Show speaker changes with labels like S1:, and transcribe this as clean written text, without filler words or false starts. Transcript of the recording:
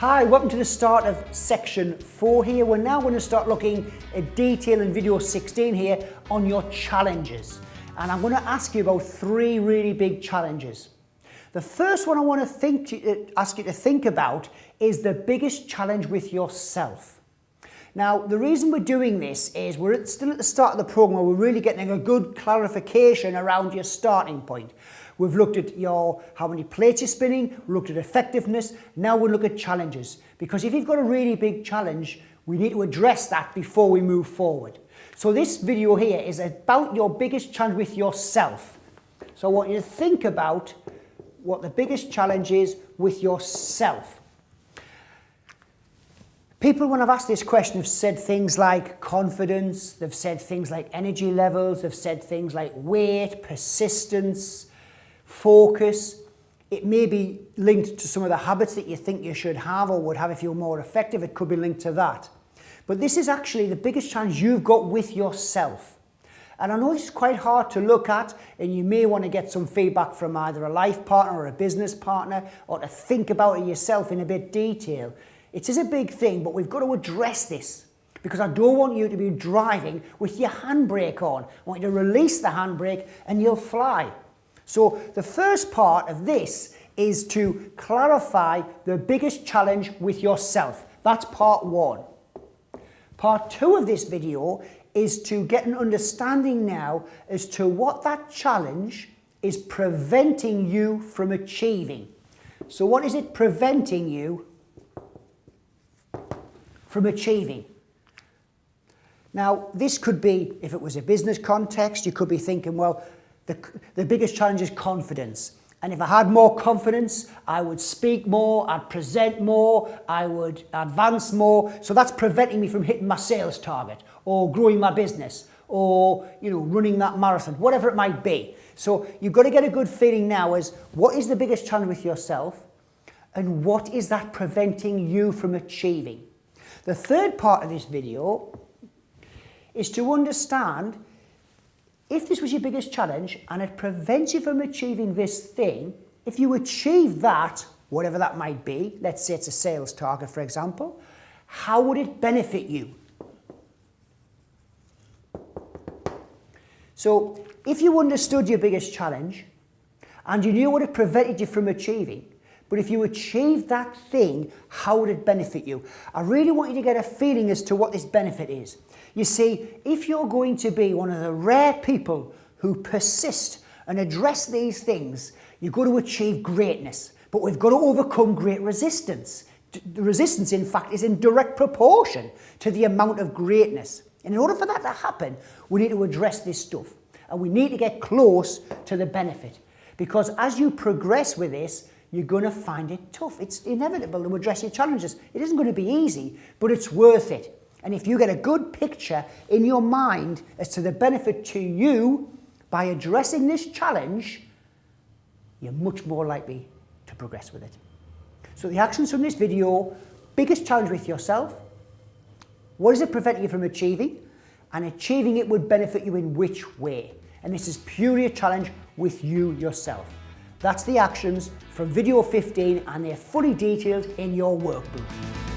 S1: Hi, welcome to the start of section 4 here. We're now going to start looking at detail in video 16 here on your challenges. And I'm going to ask you about 3 really big challenges. The first one I want to ask you to think about is the biggest challenge with yourself. Now, the reason we're doing this is we're still at the start of the program where we're really getting a good clarification around your starting point. We've looked at how many plates you're spinning, we looked at effectiveness, now we'll look at challenges. Because if you've got a really big challenge, we need to address that before we move forward. So this video here is about your biggest challenge with yourself. So I want you to think about what the biggest challenge is with yourself. People, when I've asked this question, have said things like confidence, they've said things like energy levels, they've said things like weight, persistence, focus. It may be linked to some of the habits that you think you should have or would have if you're more effective. It could be linked to that. But this is actually the biggest challenge you've got with yourself. And I know this is quite hard to look at, and you may want to get some feedback from either a life partner or a business partner, or to think about it yourself in a bit detail. It is a big thing, but we've got to address this, because I don't want you to be driving with your handbrake on. I want you to release the handbrake and you'll fly. So the first part of this is to clarify the biggest challenge with yourself. That's part 1. Part 2 of this video is to get an understanding now as to what that challenge is preventing you from achieving. So what is it preventing you from achieving? Now, this could be, if it was a business context, you could be thinking, well, the biggest challenge is confidence. And if I had more confidence, I would speak more, I'd present more, I would advance more. So that's preventing me from hitting my sales target or growing my business or, running that marathon, whatever it might be. So you've got to get a good feeling now as what is the biggest challenge with yourself and what is that preventing you from achieving? The third part of this video is to understand if this was your biggest challenge and it prevents you from achieving this thing, if you achieve that, whatever that might be, let's say it's a sales target, for example, how would it benefit you? So if you understood your biggest challenge and you knew what it prevented you from achieving, but if you achieved that thing, how would it benefit you? I really want you to get a feeling as to what this benefit is. You see, if you're going to be one of the rare people who persist and address these things, you've got to achieve greatness. But we've got to overcome great resistance. The resistance, in fact, is in direct proportion to the amount of greatness. And in order for that to happen, we need to address this stuff. And we need to get close to the benefit. Because as you progress with this, you're going to find it tough. It's inevitable to address your challenges. It isn't going to be easy, but it's worth it. And if you get a good picture in your mind as to the benefit to you by addressing this challenge, you're much more likely to progress with it. So the actions from this video: biggest challenge with yourself, what is it preventing you from achieving, and achieving it would benefit you in which way. And this is purely a challenge with you yourself. That's the actions from video 15, and they're fully detailed in your workbook.